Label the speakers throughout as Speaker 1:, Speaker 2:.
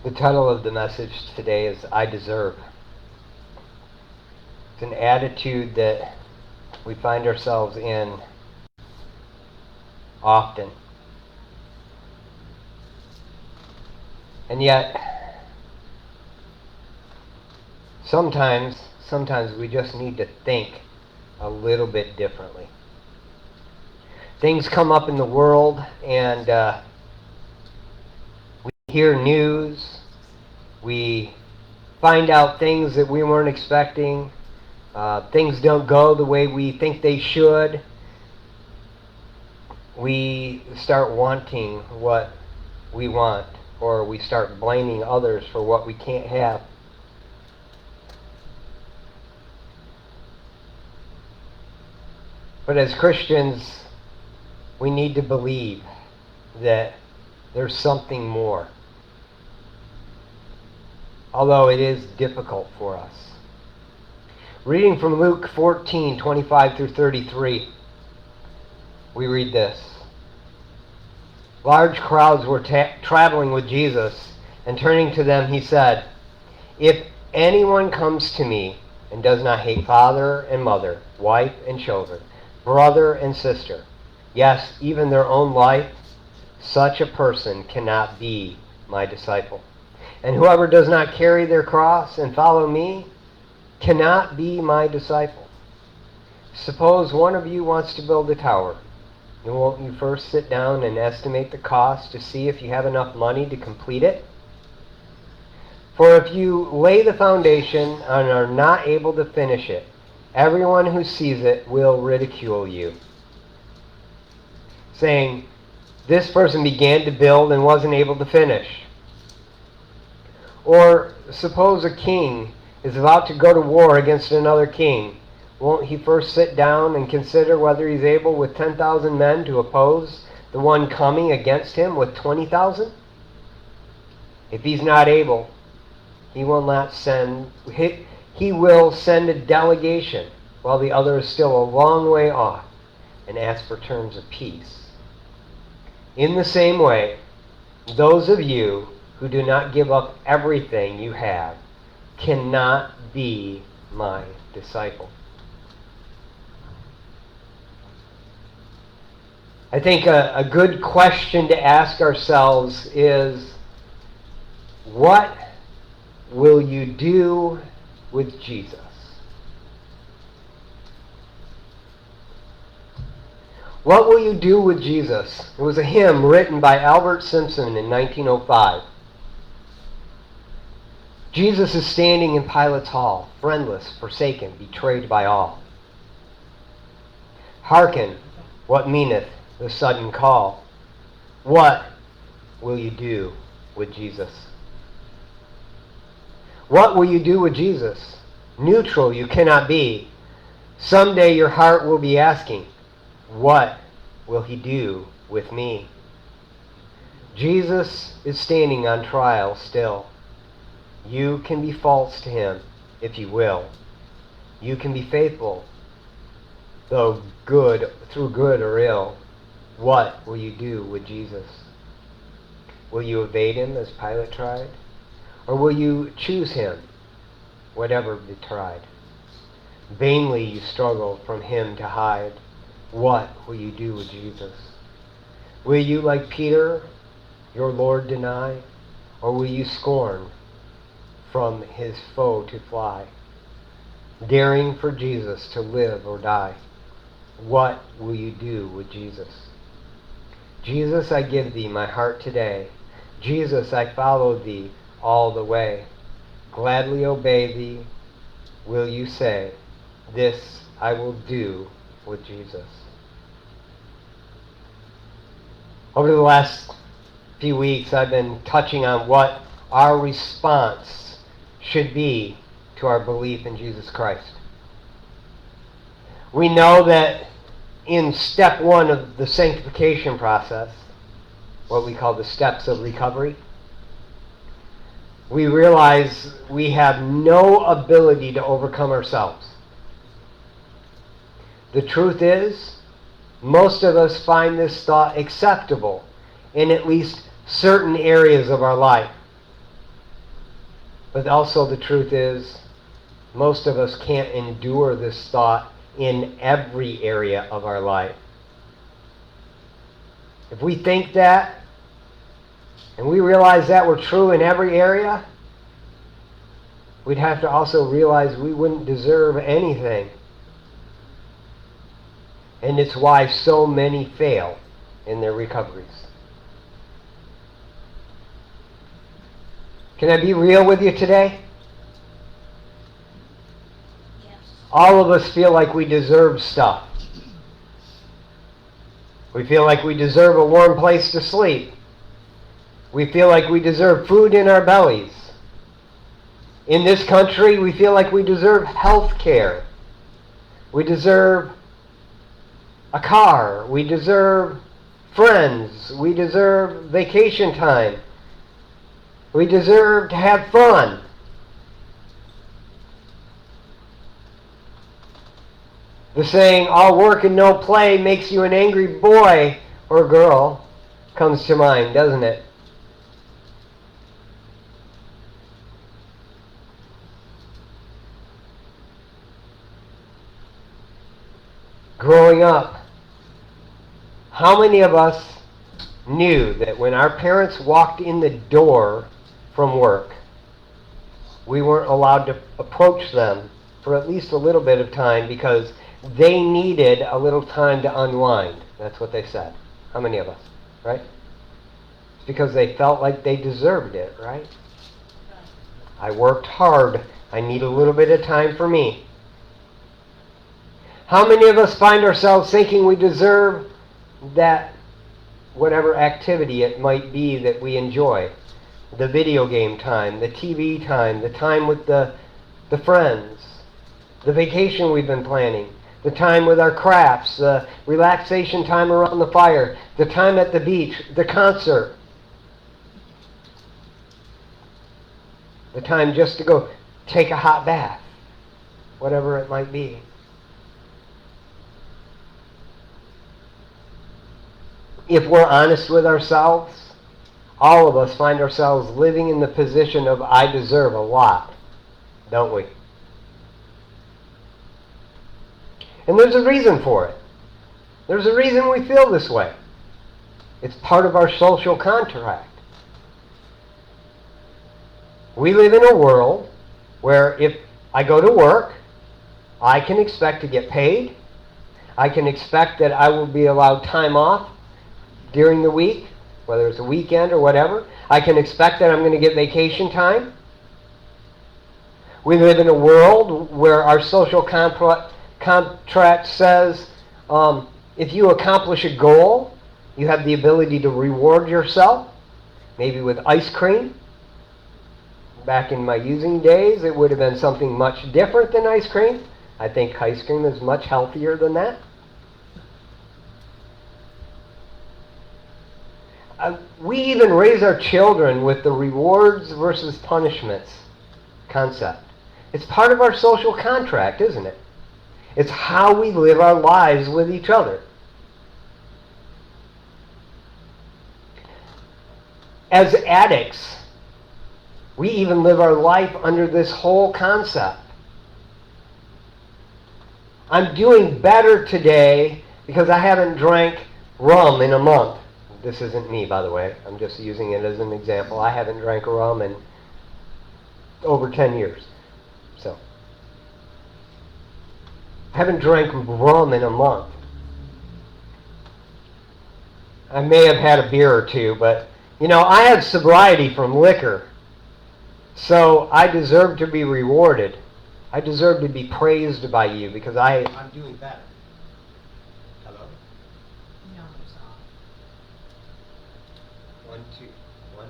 Speaker 1: The title of the message today is I Deserve. It's an attitude that we find ourselves in often. And yet, sometimes we just need to think a little bit differently. Things come up in the world and we hear news, we find out things that we weren't expecting, things don't go the way we think they should. We start wanting what we want, or we start blaming others for what we can't have. But as Christians, we need to believe that there's something more, although it is difficult for us. Reading from Luke 14:25 through 33, we read this. Large crowds were traveling with Jesus, and turning to them he said, "If anyone comes to me and does not hate father and mother, wife and children, brother and sister, yes, even their own life, such a person cannot be my disciple. And whoever does not carry their cross and follow me cannot be my disciple. Suppose one of you wants to build a tower. And won't you first sit down and estimate the cost to see if you have enough money to complete it? For if you lay the foundation and are not able to finish it, everyone who sees it will ridicule you, saying, 'This person began to build and wasn't able to finish.' Or suppose a king is about to go to war against another king. Won't he first sit down and consider whether he's able with 10,000 men to oppose the one coming against him with 20,000? If he's not able, he will send a delegation while the other is still a long way off and ask for terms of peace. In the same way, those of you who do not give up everything you have cannot be my disciple." I think a good question to ask ourselves is, what will you do with Jesus? What will you do with Jesus? It was a hymn written by Albert Simpson in 1905. Jesus is standing in Pilate's hall, friendless, forsaken, betrayed by all. Hearken, what meaneth the sudden call? What will you do with Jesus? What will you do with Jesus? Neutral you cannot be. Someday your heart will be asking, what will he do with me? Jesus is standing on trial still. You can be false to him if you will. You can be faithful, though through good or ill. What will you do with Jesus? Will you evade him as Pilate tried? Or will you choose him, whatever betide? Vainly you struggle from him to hide. What will you do with Jesus? Will you, like Peter, your Lord deny? Or will you scorn from his foe to fly, daring for Jesus to live or die? What will you do with Jesus? Jesus, I give thee my heart today. Jesus, I follow thee all the way. Gladly obey thee. Will you say, this I will do with Jesus? Over the last few weeks, I've been touching on what our response should be to our belief in Jesus Christ. We know that in step one of the sanctification process, what we call the steps of recovery, we realize we have no ability to overcome ourselves. The truth is, most of us find this thought acceptable in at least certain areas of our life. But also the truth is, most of us can't endure this thought in every area of our life. If we think that, and we realize that we're true in every area, we'd have to also realize we wouldn't deserve anything. And it's why so many fail in their recoveries. Can I be real with you today?
Speaker 2: Yes.
Speaker 1: All of us feel like we deserve stuff. We feel like we deserve a warm place to sleep. We feel like we deserve food in our bellies. In this country, we feel like we deserve health care. We deserve a car. We deserve friends. We deserve vacation time. We deserve to have fun. The saying, all work and no play makes you an angry boy or girl, comes to mind, doesn't it? Growing up, how many of us knew that when our parents walked in the door from work, we weren't allowed to approach them for at least a little bit of time because they needed a little time to unwind? That's what they said. How many of us, right? It's because they felt like they deserved it, right? I worked hard. I need a little bit of time for me. How many of us find ourselves thinking we deserve that whatever activity it might be that we enjoy? The video game time, the TV time, the time with the friends, the vacation we've been planning, the time with our crafts, the relaxation time around the fire, the time at the beach, the concert, the time just to go take a hot bath, whatever it might be. If we're honest with ourselves, all of us find ourselves living in the position of I deserve a lot, don't we? And there's a reason for it. There's a reason we feel this way. It's part of our social contract. We live in a world where if I go to work, I can expect to get paid. I can expect that I will be allowed time off during the week, whether it's a weekend or whatever. I can expect that I'm going to get vacation time. We live in a world where our social contract says if you accomplish a goal, you have the ability to reward yourself, maybe with ice cream. Back in my using days, it would have been something much different than ice cream. I think ice cream is much healthier than that. We even raise our children with the rewards versus punishments concept. It's part of our social contract, isn't it? It's how we live our lives with each other. As addicts, we even live our life under this whole concept. I'm doing better today because I haven't drank rum in a month. This isn't me, by the way. I'm just using it as an example. I haven't drank rum in over 10 years. So, I haven't drank rum in a month. I may have had a beer or two, but, I have sobriety from liquor. So, I deserve to be rewarded. I deserve to be praised by you because I'm doing better. Hello?
Speaker 2: No, it's off.
Speaker 1: 1, 2, 1.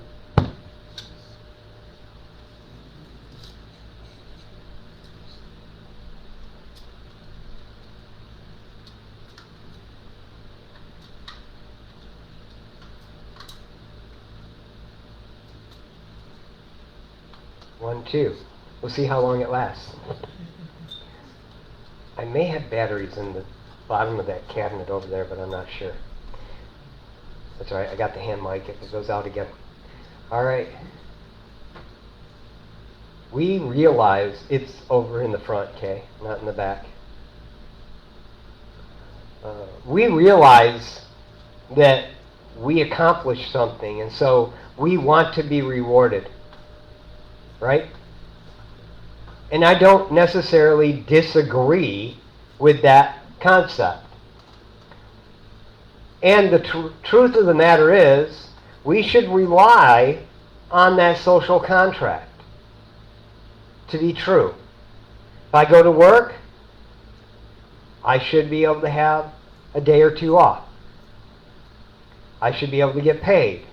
Speaker 1: 1, 2. We'll see how long it lasts. I may have batteries in the bottom of that cabinet over there, but I'm not sure. That's all right. I got the hand mic if it goes out again. All right. we realize it's over in the front, Kay, not in the back. We realize that we accomplished something, and so we want to be rewarded, right? And I don't necessarily disagree with that concept. And the truth of the matter is, we should rely on that social contract to be true. If I go to work, I should be able to have a day or two off. I should be able to get paid.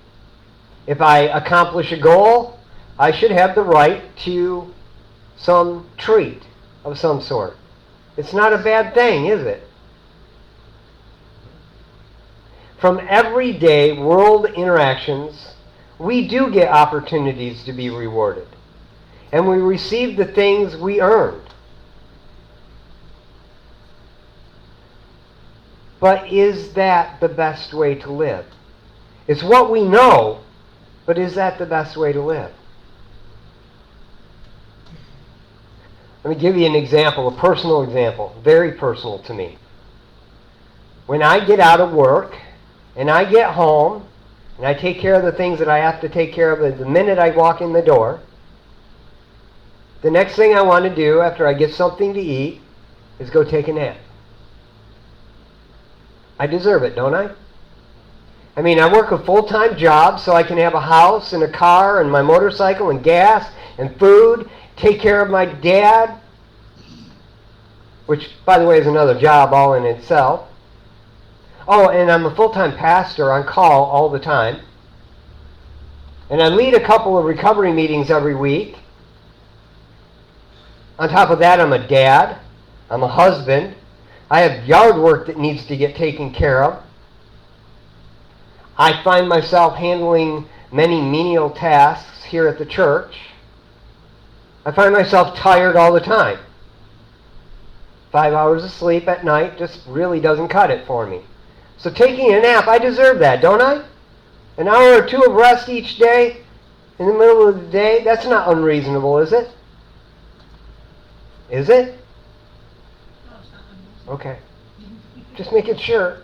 Speaker 1: If I accomplish a goal, I should have the right to some treat of some sort. It's not a bad thing, is it? From everyday world interactions, we do get opportunities to be rewarded. And we receive the things we earned. But is that the best way to live? It's what we know, but is that the best way to live? Let me give you an example, a personal example, very personal to me. When I get out of work and I get home and I take care of the things that I have to take care of the minute I walk in the door, the next thing I want to do after I get something to eat is go take a nap. I deserve it, don't I? I mean, I work a full-time job so I can have a house and a car and my motorcycle and gas and food, take care of my dad, which, by the way, is another job all in itself. Oh, and I'm a full-time pastor on call all the time. And I lead a couple of recovery meetings every week. On top of that, I'm a dad. I'm a husband. I have yard work that needs to get taken care of. I find myself handling many menial tasks here at the church. I find myself tired all the time. 5 hours of sleep at night just really doesn't cut it for me. So taking a nap, I deserve that, don't I? An hour or two of rest each day in the middle of the day, that's not unreasonable, is it? Is it?
Speaker 2: No, it's not unreasonable.
Speaker 1: Okay. Just making sure.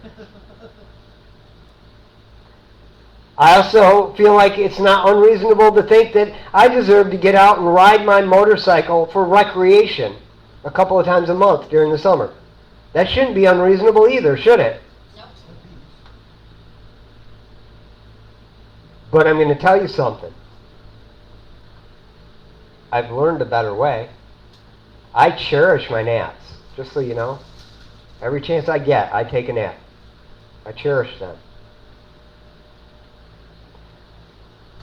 Speaker 1: I also feel like it's not unreasonable to think that I deserve to get out and ride my motorcycle for recreation a couple of times a month during the summer. That shouldn't be unreasonable either, should it?
Speaker 2: Nope.
Speaker 1: But I'm going to tell you something. I've learned a better way. I cherish my naps, just so you know. Every chance I get, I take a nap. I cherish them.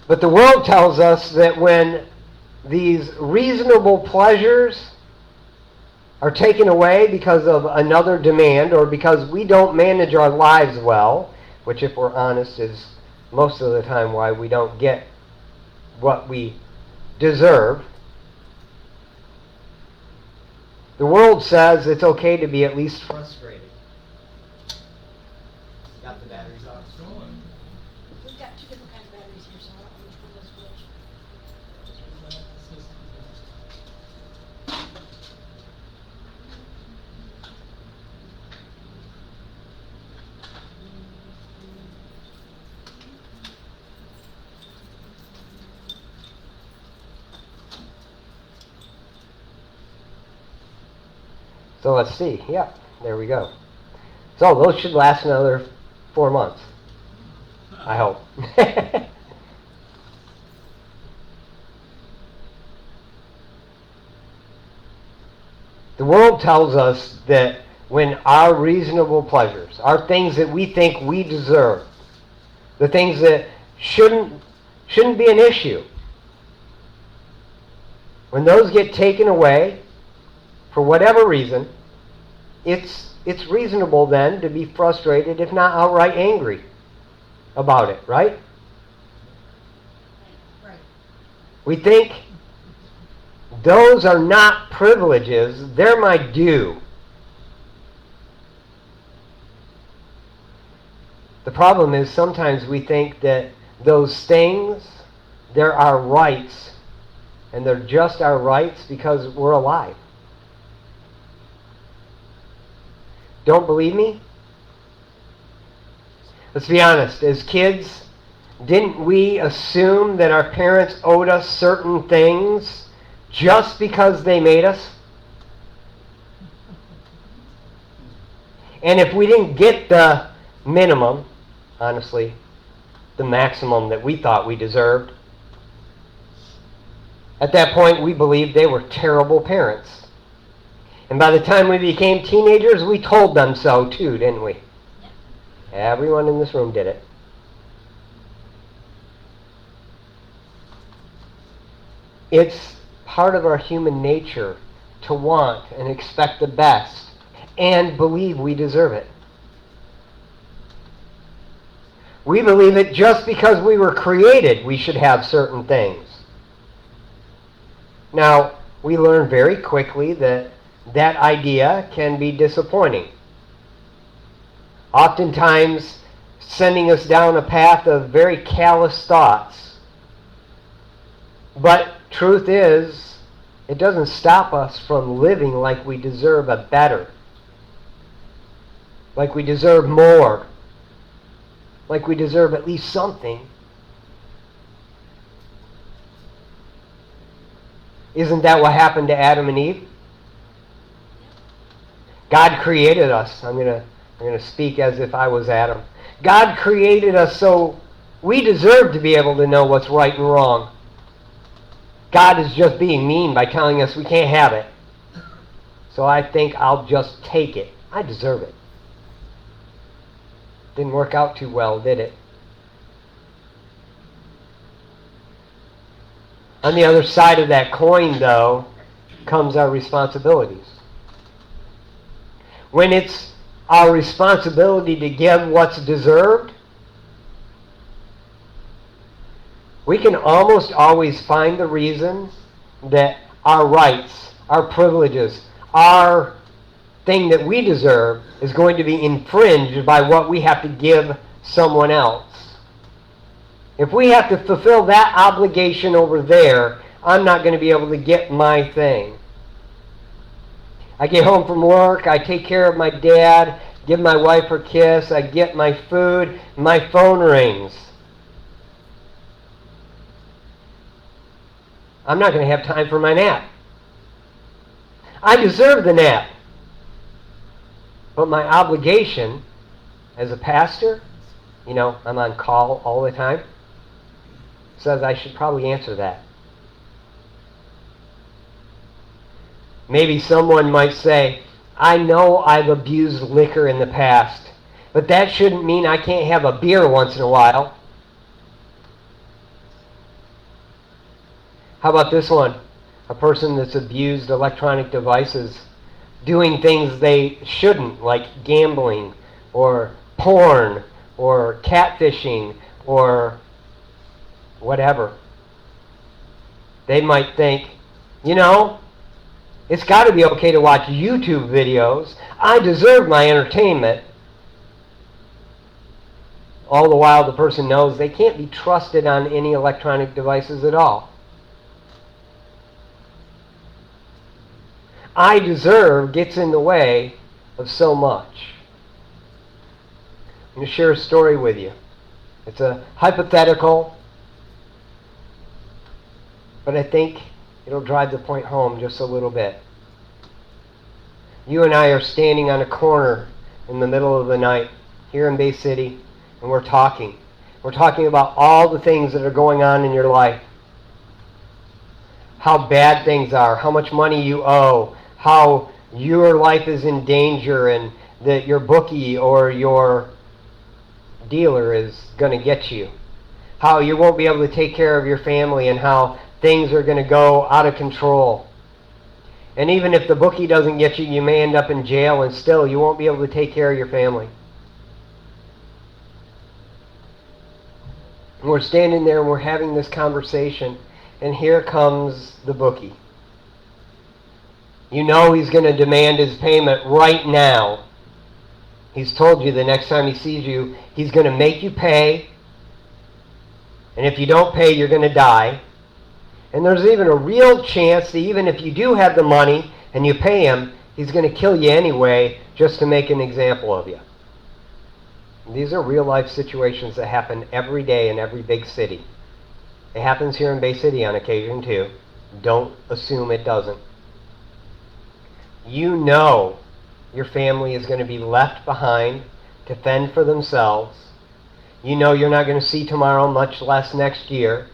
Speaker 1: But the world tells us that when these reasonable pleasures are taken away because of another demand or because we don't manage our lives well, which if we're honest is most of the time why we don't get what we deserve, the world says it's okay to be at least frustrated. Got the batteries off?
Speaker 2: We've got two different kinds of batteries here, so I don't know which one is which.
Speaker 1: So let's see. Yeah, there we go. So those should last another 4 months. I hope. The world tells us that when our reasonable pleasures, our things that we think we deserve, the things that shouldn't be an issue, when those get taken away, for whatever reason, it's reasonable then to be frustrated, if not outright angry about it, right?
Speaker 2: Right.
Speaker 1: We think those are not privileges, they're my due. The problem is sometimes we think that those things, they're our rights, and they're just our rights because we're alive. Don't believe me? Let's be honest. As kids, didn't we assume that our parents owed us certain things just because they made us? And if we didn't get the minimum, honestly, the maximum that we thought we deserved, at that point we believed they were terrible parents. And by the time we became teenagers, we told them so too, didn't we? Everyone in this room did it. It's part of our human nature to want and expect the best and believe we deserve it. We believe it just because we were created, we should have certain things. Now, we learn very quickly that that idea can be disappointing. Oftentimes, sending us down a path of very callous thoughts. But truth is, it doesn't stop us from living like we deserve a better, like we deserve more, like we deserve at least something. Isn't that what happened to Adam and Eve? God created us. I'm going to speak as if I was Adam. God created us so we deserve to be able to know what's right and wrong. God is just being mean by telling us we can't have it. So I think I'll just take it. I deserve it. Didn't work out too well, did it? On the other side of that coin, though, comes our responsibilities. When it's our responsibility to give what's deserved, we can almost always find the reason that our rights, our privileges, our thing that we deserve is going to be infringed by what we have to give someone else. If we have to fulfill that obligation over there, I'm not going to be able to get my thing. I get home from work, I take care of my dad, give my wife her kiss, I get my food, my phone rings. I'm not going to have time for my nap. I deserve the nap. But my obligation as a pastor, I'm on call all the time, says I should probably answer that. Maybe someone might say, I know I've abused liquor in the past, but that shouldn't mean I can't have a beer once in a while. How about this one? A person that's abused electronic devices, doing things they shouldn't, like gambling, or porn, or catfishing, or whatever. They might think, it's got to be okay to watch YouTube videos. I deserve my entertainment. All the while the person knows they can't be trusted on any electronic devices at all. I deserve gets in the way of so much. I'm going to share a story with you. It's a hypothetical, but I think it'll drive the point home just a little bit. You and I are standing on a corner in the middle of the night here in Bay City, and we're talking. We're talking about all the things that are going on in your life. How bad things are, how much money you owe, how your life is in danger, and that your bookie or your dealer is going to get you. How you won't be able to take care of your family, and how things are going to go out of control. And even if the bookie doesn't get you, you may end up in jail, and still you won't be able to take care of your family. And we're standing there and we're having this conversation, and here comes the bookie. You know he's going to demand his payment right now. He's told you the next time he sees you, he's going to make you pay, and if you don't pay, you're going to die. And there's even a real chance that even if you do have the money and you pay him, he's going to kill you anyway just to make an example of you. These are real life situations that happen every day in every big city. It happens here in Bay City on occasion too. Don't assume it doesn't. You know your family is going to be left behind to fend for themselves. You know you're not going to see tomorrow, much less next year.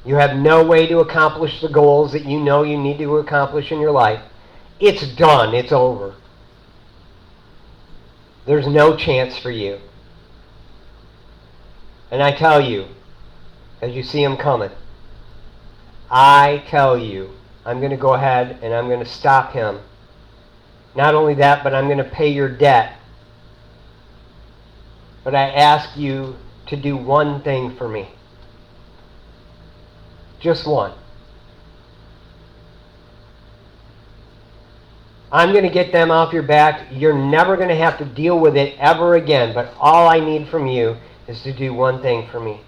Speaker 1: You have no way to accomplish the goals that you know you need to accomplish in your life. It's done. It's over. There's no chance for you. And I tell you, as you see him coming, I tell you, I'm going to go ahead and I'm going to stop him. Not only that, but I'm going to pay your debt. But I ask you to do one thing for me. Just one. I'm going to get them off your back. You're never going to have to deal with it ever again. But all I need from you is to do one thing for me.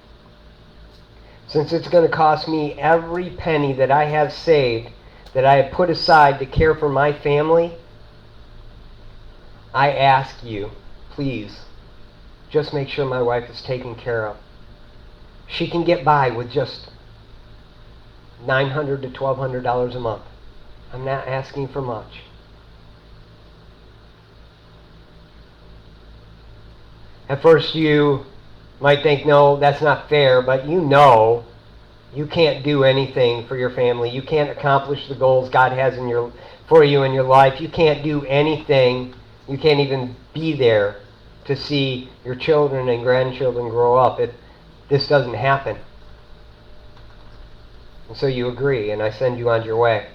Speaker 1: Since it's going to cost me every penny that I have saved, that I have put aside to care for my family, I ask you, please, just make sure my wife is taken care of. She can get by with just $900 to $1,200 a month. I'm not asking for much. At first you might think, no, that's not fair, but you know you can't do anything for your family. You can't accomplish the goals God has for you in your life. You can't do anything. You can't even be there to see your children and grandchildren grow up if this doesn't happen. And so you agree, and I send you on your way.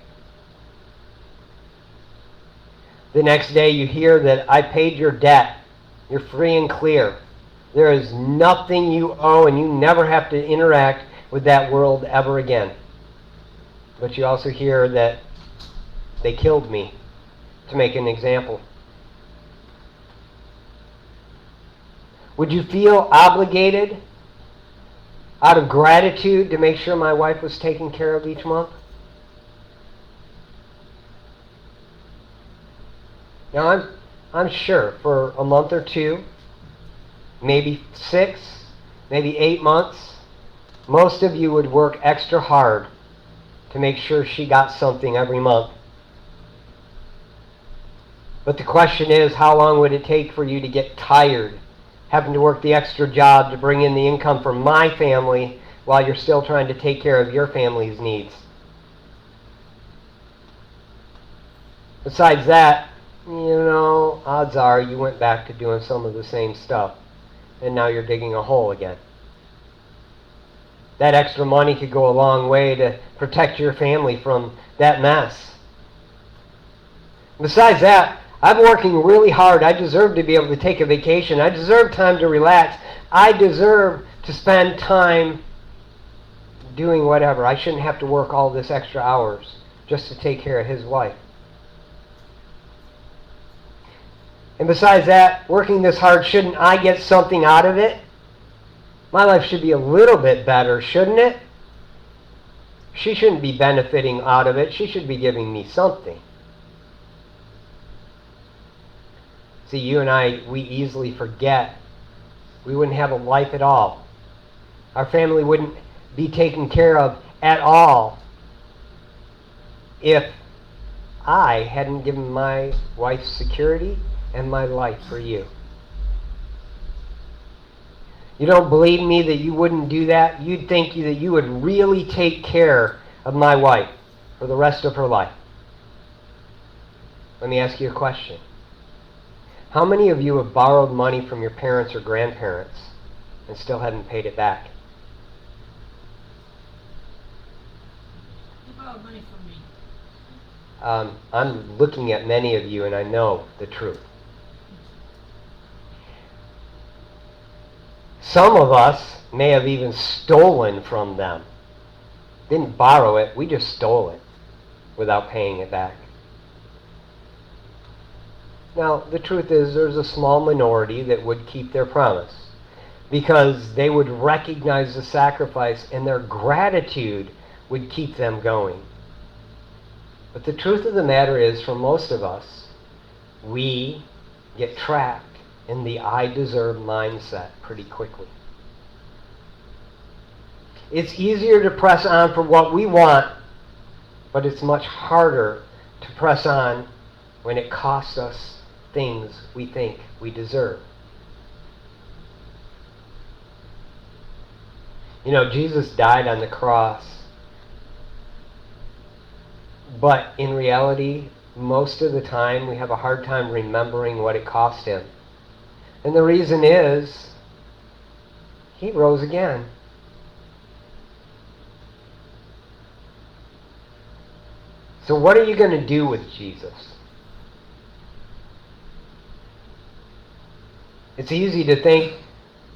Speaker 1: The next day you hear that I paid your debt. You're free and clear. There is nothing you owe, and you never have to interact with that world ever again. But you also hear that they killed me to make an example. Would you feel obligated out of gratitude to make sure my wife was taken care of each month? Now, I'm sure for a month or two, maybe 6, maybe 8 months, most of you would work extra hard to make sure she got something every month. But the question is, how long would it take for you to get tired, having to work the extra job to bring in the income for my family while you're still trying to take care of your family's needs? Besides that, odds are you went back to doing some of the same stuff, and now you're digging a hole again. That extra money could go a long way to protect your family from that mess. Besides that, I'm working really hard. I deserve to be able to take a vacation. I deserve time to relax. I deserve to spend time doing whatever. I shouldn't have to work all this extra hours just to take care of his wife. And besides that, working this hard, shouldn't I get something out of it? My life should be a little bit better, shouldn't it? She shouldn't be benefiting out of it. She should be giving me something. See, you and I, we easily forget. We wouldn't have a life at all. Our family wouldn't be taken care of at all if I hadn't given my wife security and my life for you. You don't believe me that you wouldn't do that? You'd think that you would really take care of my wife for the rest of her life. Let me ask you a question. How many of you have borrowed money from your parents or grandparents and still hadn't paid it back?
Speaker 2: You borrowed money from me.
Speaker 1: I'm looking at many of you and I know the truth. Some of us may have even stolen from them. Didn't borrow it, we just stole it without paying it back. Now, the truth is there's a small minority that would keep their promise because they would recognize the sacrifice and their gratitude would keep them going. But the truth of the matter is, for most of us, we get trapped in the I deserve mindset pretty quickly. It's easier to press on for what we want, but it's much harder to press on when it costs us things we think we deserve. You know, Jesus died on the cross, but in reality, most of the time we have a hard time remembering what it cost him. And the reason is, he rose again. So what are you going to do with Jesus? It's easy to think,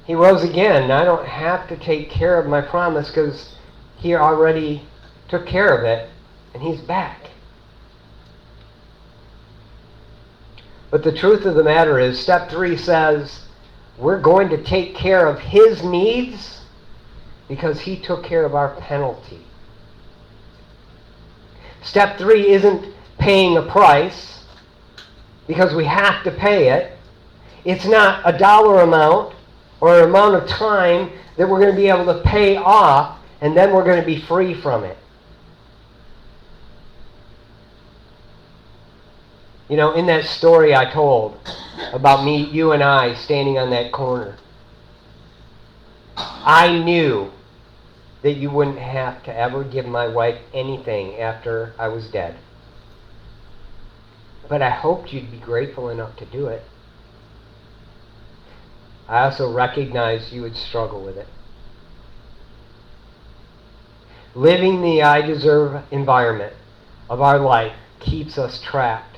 Speaker 1: he rose again. I don't have to take care of my promise because he already took care of it and he's back. But the truth of the matter is, step 3 says, we're going to take care of his needs because he took care of our penalty. Step 3 isn't paying a price because we have to pay it. It's not a dollar amount or an amount of time that we're going to be able to pay off and then we're going to be free from it. You know, in that story I told about me, you and I standing on that corner, I knew that you wouldn't have to ever give my wife anything after I was dead. But I hoped you'd be grateful enough to do it. I also recognized you would struggle with it. Living the I deserve environment of our life keeps us trapped.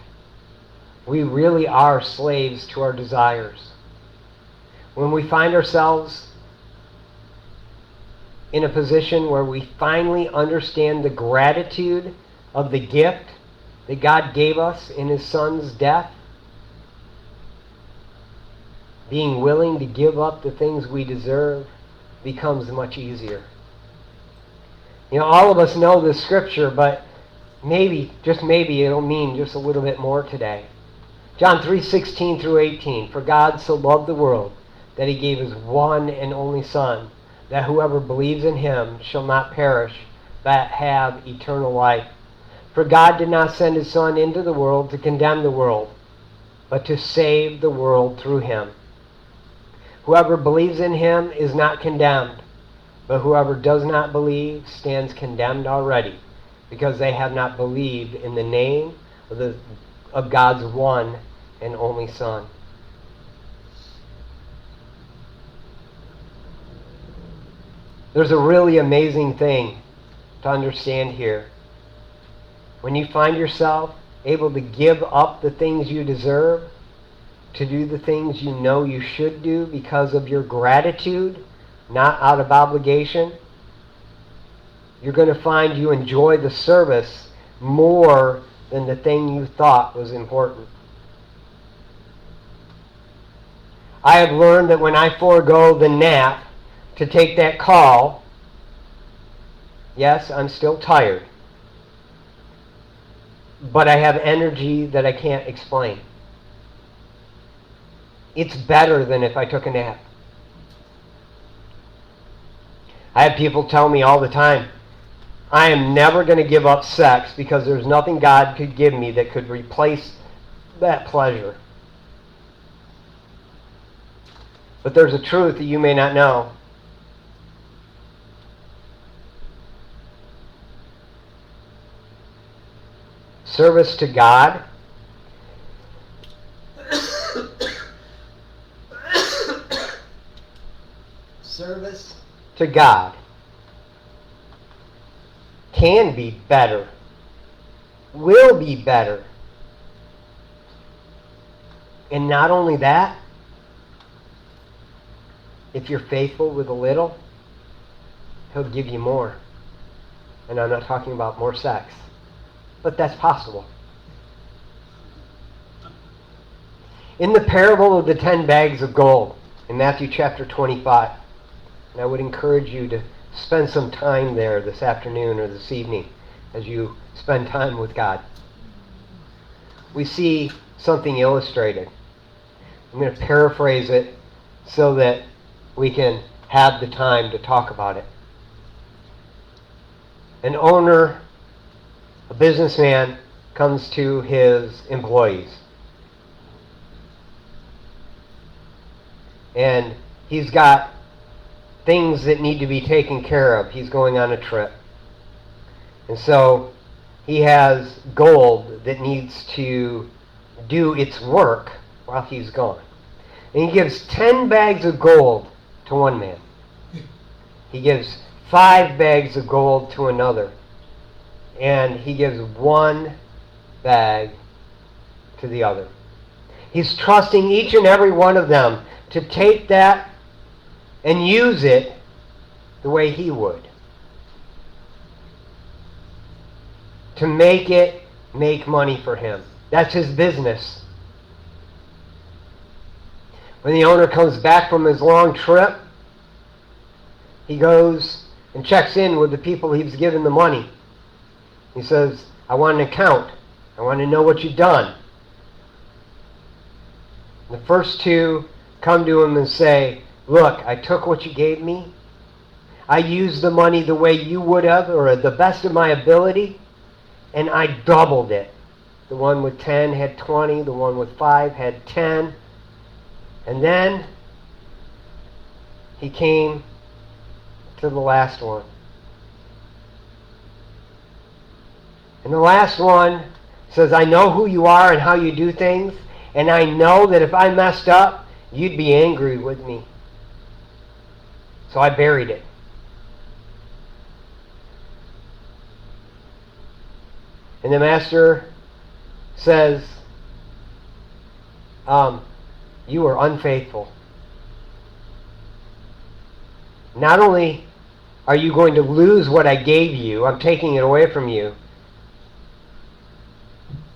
Speaker 1: We really are slaves to our desires. When we find ourselves in a position where we finally understand the gratitude of the gift that God gave us in his Son's death, being willing to give up the things we deserve becomes much easier. You know, all of us know this scripture, but maybe, just maybe, it'll mean just a little bit more today. John 3:16 through 18, for God so loved the world that he gave his one and only Son, that whoever believes in him shall not perish, but have eternal life. For God did not send his Son into the world to condemn the world, but to save the world through him. Whoever believes in him is not condemned, but whoever does not believe stands condemned already, because they have not believed in the name of God's one and only Son. There's a really amazing thing to understand here. When you find yourself able to give up the things you deserve to do the things you know you should do because of your gratitude, not out of obligation, you're going to find you enjoy the service more than the thing you thought was important. I have learned that when I forego the nap to take that call, yes, I'm still tired, but I have energy that I can't explain. It's better than if I took a nap. I have people tell me all the time, I am never going to give up sex because there's nothing God could give me that could replace that pleasure. But there's a truth that you may not know. Service to God service to God can be better, will be better. And not only that, if you're faithful with a little, he'll give you more. And I'm not talking about more sex, but that's possible. In the parable of the 10 bags of gold in Matthew chapter 25, and I would encourage you to spend some time there this afternoon or this evening as you spend time with God. We see something illustrated. I'm going to paraphrase it so that we can have the time to talk about it. An owner, a businessman, comes to his employees. And he's got things that need to be taken care of. He's going on a trip. And so he has gold that needs to do its work while he's gone. And he gives 10 bags of gold to one man. He gives 5 bags of gold to another. And he gives 1 bag to the other. He's trusting each and every one of them to take that and use it the way he would. To make it make money for him. That's his business. When the owner comes back from his long trip, he goes and checks in with the people he's given the money. He says, I want an account. I want to know what you've done. The first 2 come to him and say, look, I took what you gave me. I used the money the way you would have, or the best of my ability, and I doubled it. The one with 10 had 20, the one with 5 had 10. And then he came to the last one. And the last one says, I know who you are and how you do things, and I know that if I messed up, you'd be angry with me. So I buried it. And the master says, you were unfaithful. Not only are you going to lose what I gave you, I'm taking it away from you,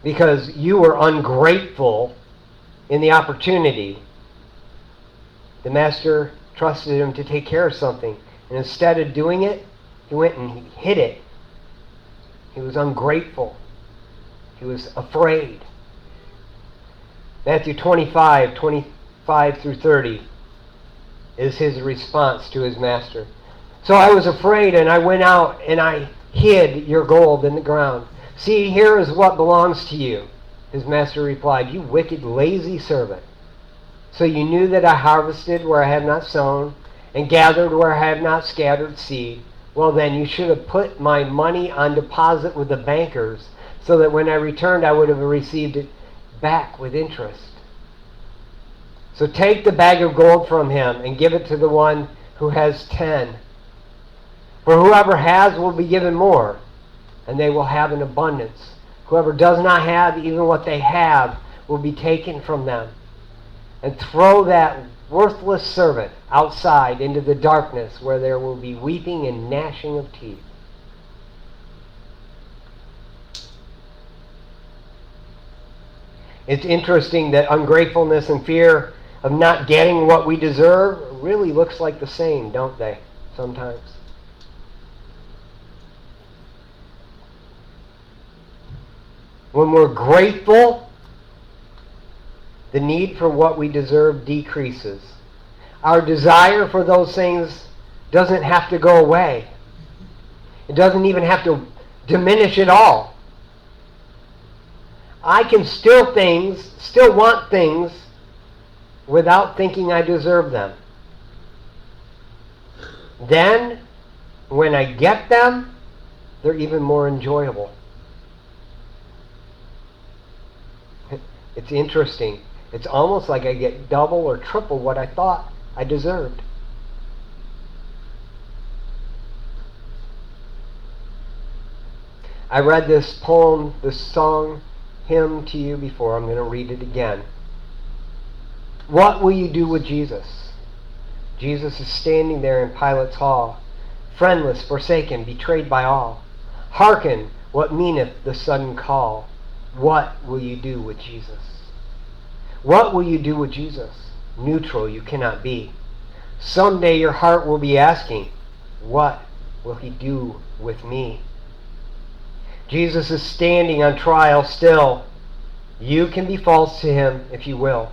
Speaker 1: because you were ungrateful in the opportunity. The master trusted him to take care of something. And instead of doing it, he went and he hid it. He was ungrateful. He was afraid. Matthew 25 through 30 is his response to his master. So I was afraid, and I went out and I hid your gold in the ground. See, here is what belongs to you. His master replied, you wicked, lazy servant. So you knew that I harvested where I have not sown, and gathered where I have not scattered seed. Well then, you should have put my money on deposit with the bankers, so that when I returned I would have received it back with interest. So take the bag of gold from him, and give it to the one who has 10. For whoever has will be given more, and they will have an abundance. Whoever does not have, even what they have, will be taken from them. And throw that worthless servant outside into the darkness, where there will be weeping and gnashing of teeth. It's interesting that ungratefulness and fear of not getting what we deserve really looks like the same, don't they, sometimes? When we're grateful, the need for what we deserve decreases. Our desire for those things doesn't have to go away. It doesn't even have to diminish at all. I can still want things without thinking I deserve them. Then, when I get them, they're even more enjoyable. It's interesting. It's almost like I get double or triple what I thought I deserved. I read this poem, this song, hymn to you before. I'm going to read it again. What will you do with Jesus? Jesus is standing there in Pilate's hall, friendless, forsaken, betrayed by all. Hearken, what meaneth the sudden call? What will you do with Jesus? What will you do with Jesus? Neutral you cannot be. Someday your heart will be asking, what will he do with me? Jesus is standing on trial still. You can be false to him if you will.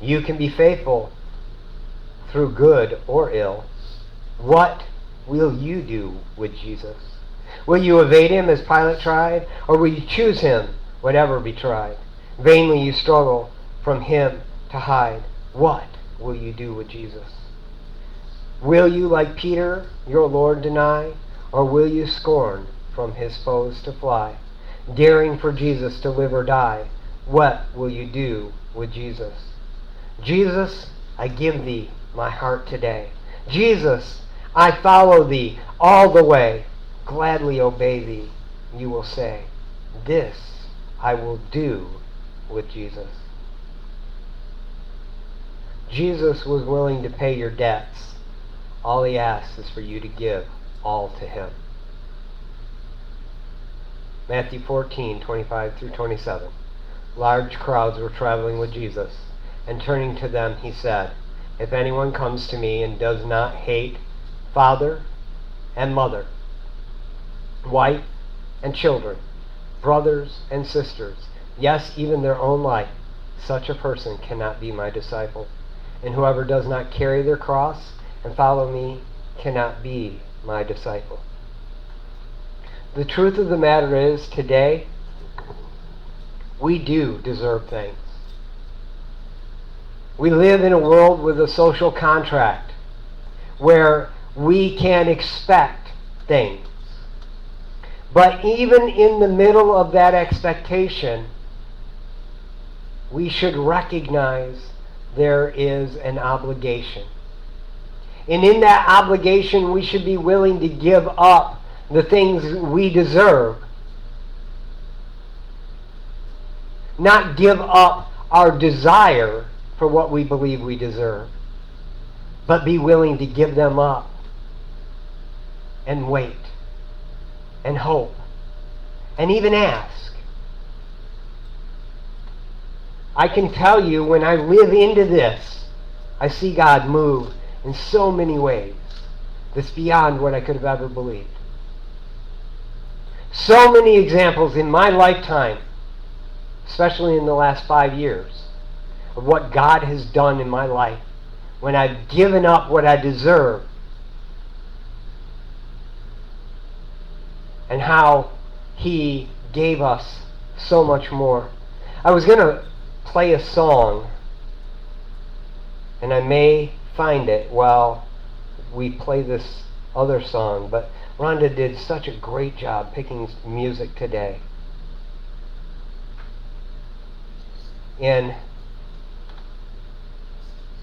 Speaker 1: You can be faithful through good or ill. What will you do with Jesus? Will you evade him as Pilate tried, or will you choose him, whatever be tried? Vainly you struggle from him to hide. What will you do with Jesus? Will you, like Peter, your Lord deny, or will you scorn from his foes to fly, daring for Jesus to live or die? What will you do with Jesus? Jesus, I give thee my heart today. Jesus, I follow thee all the way. Gladly obey thee, you will say. This I will do with Jesus. Jesus was willing to pay your debts. All he asks is for you to give all to him. Matthew 14:25-27. Large crowds were traveling with Jesus, and turning to them he said, "If anyone comes to me and does not hate father and mother, wife and children, brothers and sisters, yes, even their own life, such a person cannot be my disciple. And whoever does not carry their cross and follow me cannot be my disciple." The truth of the matter is, today, we do deserve things. We live in a world with a social contract where we can expect things. But even in the middle of that expectation, we should recognize there is an obligation. And in that obligation, we should be willing to give up the things we deserve. Not give up our desire for what we believe we deserve, but be willing to give them up and wait and hope and even ask. I can tell you, when I live into this, I see God move in so many ways that's beyond what I could have ever believed. So many examples in my lifetime, especially in the last 5 years, of what God has done in my life when I've given up what I deserve, and how he gave us so much more. I was going to play a song, and I may find it while we play this other song, but Rhonda did such a great job picking music today. And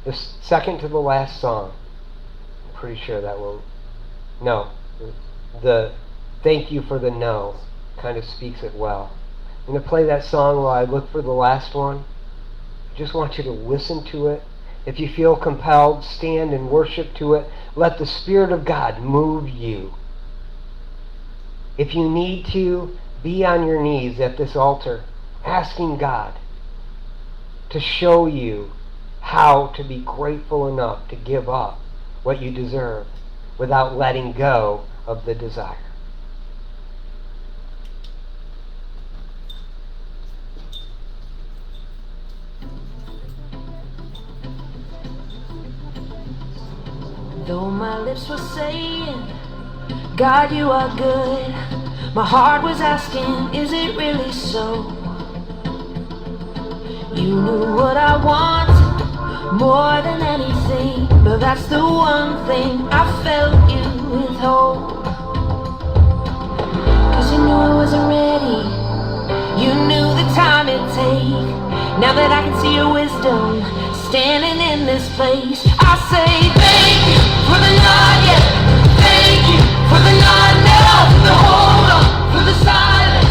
Speaker 1: the second to the last song, I'm pretty sure that will, no, the "Thank You for the No" kind of speaks it well. I'm going to play that song while I look for the last one. I just want you to listen to it. If you feel compelled, stand and worship to it. Let the Spirit of God move you. If you need to, be on your knees at this altar, asking God to show you how to be grateful enough to give up what you deserve without letting go of the desire.
Speaker 3: Though my lips were saying, God, you are good, my heart was asking, is it really so? You knew what I want more than anything, but that's the one thing I felt you withhold. 'Cause you knew I wasn't ready, you knew the time it'd take. Now that I can see your wisdom standing in this place, I say thank you for the not yet, thank you for the not now, for the hold on, for the silence.